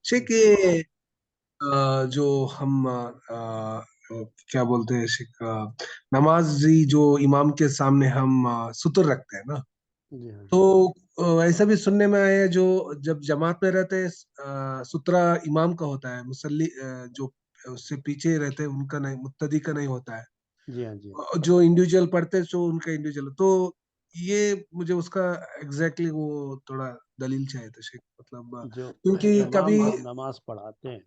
शेख ये जो हम क्या बोलते हैं शेख, नमाजी जो इमाम के सामने हम सुतर रखते हैं ना, जी हाँ। तो ऐसा भी सुनने में आया है, जो जब जमात में रहते हैं सुतरा इमाम का होता है, मुसल्ली जो उससे पीछे रहते हैं उनका नहीं, मुत्तदी का नहीं होता है। जी हाँ। जी हाँ। जो इंडिविजुअल पढ़ते हैं जो उनका इंडिविजुअल, तो ये मुझे उसका एग्जैक्टली वो थोड़ा दलील चाहिए था शेख, मतलब जो क्योंकि कभी इमाम नमाज पढ़ाते हैं।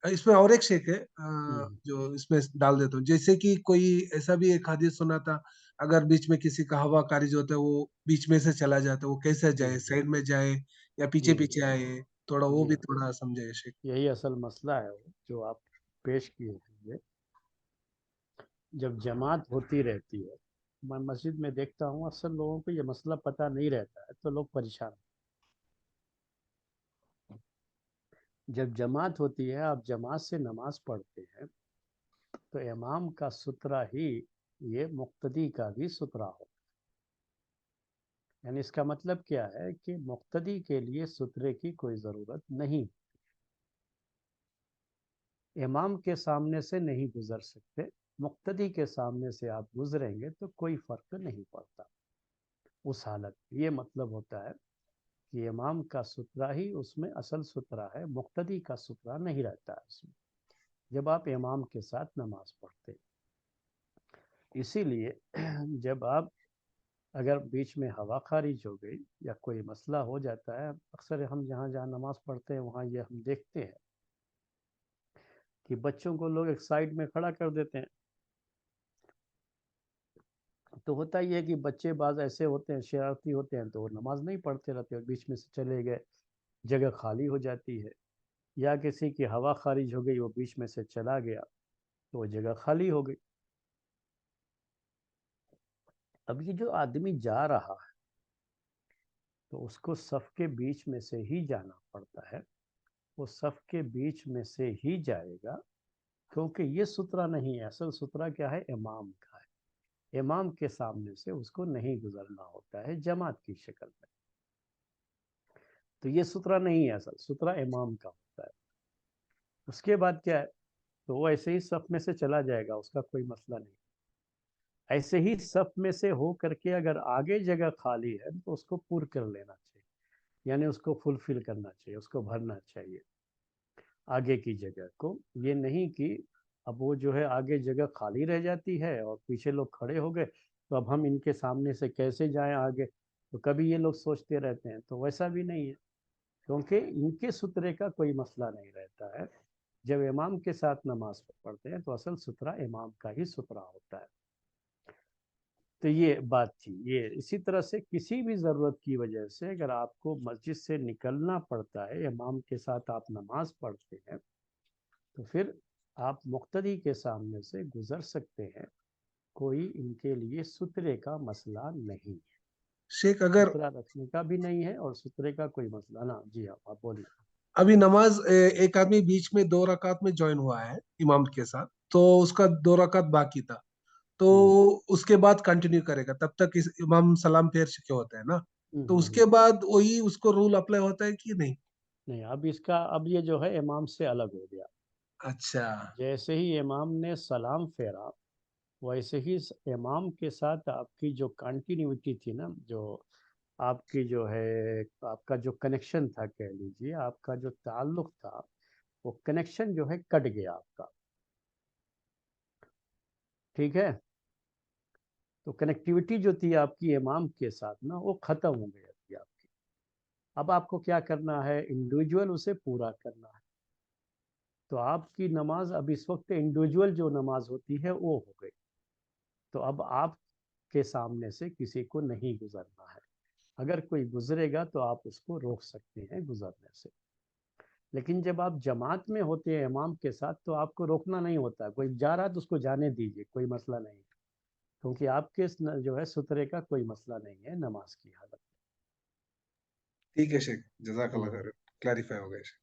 इसमें और एक शेख है हम्म। जो इसमें डाल देता हूँ, जैसे कि कोई ऐसा भी एक हदीस सुना था, अगर बीच में किसी का हवा खारिज होता है, वो बीच में से चला जाता है, वो कैसे जी जाए, हाँ। साइड में जाए या पीछे जी हाँ। पीछे आए, थोड़ा वो जी भी हाँ। थोड़ा समझाइए शेख। यही असल मसला है वो जो आप पेश किए हैं। ये जब जमात होती रहती है, मैं मस्जिद में देखता हूँ अक्सर लोगों को ये मसला पता नहीं रहता है, तो लोग परेशान। जब जमात होती है, आप जमात से नमाज पढ़ते हैं, तो इमाम का सुतरा ही ये मुक्तदी का भी सुतरा हो। यानी इसका मतलब क्या है कि मुक्तदी के लिए सुतरे की कोई ज़रूरत नहीं। इमाम के सामने से नहीं गुजर सकते, मुक्तदी के सामने से आप गुजरेंगे तो कोई फ़र्क नहीं पड़ता उस हालत में। ये मतलब होता है कि इमाम का सुतरा ही उसमें असल सुतरा है, मुक्तदी का सुतरा नहीं रहता है उसमें, जब आप इमाम के साथ नमाज पढ़ते। इसीलिए जब आप, अगर बीच में हवा खारिज हो गई या कोई मसला हो जाता है, अक्सर हम जहाँ जहाँ नमाज पढ़ते हैं वहाँ ये हम देखते हैं कि बच्चों को लोग एक साइड में खड़ा कर देते हैं। तो होता ही है कि बच्चे बाज ऐसे होते हैं, शरारती होते हैं, तो वो नमाज नहीं पढ़ते रहते और बीच में से चले गए, जगह खाली हो जाती है। या किसी की हवा खारिज हो गई, वो बीच में से चला गया, तो वो जगह खाली हो गई। अब ये जो आदमी जा रहा है, तो उसको सफ़ के बीच में से ही जाना पड़ता है। वो सफ़ के बीच में से ही जाएगा, क्योंकि ये सुतरा नहीं है। असल सुतरा क्या है? इमाम का है। इमाम के सामने से उसको नहीं गुजरना होता है जमात की शक्ल में। तो ये सुतरा नहीं है, असल सुतरा इमाम का होता है। उसके बाद क्या है? तो वो ऐसे ही सफ़ में से चला जाएगा, उसका कोई मसला नहीं। ऐसे ही सफ़ में से हो करके अगर आगे जगह खाली है तो उसको पूर कर लेना चाहिए, यानी उसको फुलफिल करना चाहिए, उसको भरना चाहिए आगे की जगह को। ये नहीं कि अब वो जो है आगे जगह खाली रह जाती है और पीछे लोग खड़े हो गए, तो अब हम इनके सामने से कैसे जाएं आगे, तो कभी ये लोग सोचते रहते हैं। तो वैसा भी नहीं है, क्योंकि इनके सुतरे का कोई मसला नहीं रहता है। जब इमाम के साथ नमाज पढ़ते हैं तो असल सुतरा इमाम का ही सुतरा होता है। तो ये बात थी। ये इसी तरह से किसी भी ज़रूरत की वजह से अगर आपको मस्जिद से निकलना पड़ता है, इमाम के साथ आप नमाज पढ़ते हैं, तो फिर आप मुक्तदी के सामने से गुजर सकते हैं। कोई इनके लिए सुतरे का मसला नहीं है, शेख अगर सुतरा रखने का भी नहीं है और सुतरे का कोई मसला ना। जी हाँ, आप बोलिए। अभी नमाज एक आदमी बीच में 2 रकात में ज्वाइन हुआ है इमाम के साथ, तो उसका 2 रकात बाकी था, तो हम्म। उसके बाद कंटिन्यू करेगा तब तक इमाम सलाम फेर चुके होते हैं ना, तो हम्म। उसके बाद वही उसको रूल अप्लाई होता है कि नहीं? नहीं, अब इसका, अब ये जो है इमाम से अलग हो गया। अच्छा। जैसे ही इमाम ने सलाम फेरा, वैसे ही इमाम के साथ आपकी जो कंटिन्यूटी थी ना, जो आपकी जो है, आपका जो कनेक्शन था, कह लीजिए आपका जो ताल्लुक था, वो कनेक्शन जो है कट गया आपका। ठीक है? तो कनेक्टिविटी जो थी आपकी इमाम के साथ ना, वो ख़त्म हो गई थी आपकी। अब आपको क्या करना है? इंडिविजुअल उसे पूरा करना है। तो आपकी नमाज अब इस वक्त इंडिविजुअल जो नमाज होती है वो हो गई। तो अब आपके सामने से किसी को नहीं गुजरना है। अगर कोई गुजरेगा तो आप उसको रोक सकते हैं गुजरने से। लेकिन जब आप जमात में होते हैं इमाम के साथ, तो आपको रोकना नहीं होता। कोई जा रहा है तो उसको जाने दीजिए, कोई मसला नहीं, क्योंकि आपके जो है सुतरे का कोई मसला नहीं है नमाज की हालत ठीक है शेख, में। जजाकल्लाह खैर, क्लैरिफाई हो गया शेख।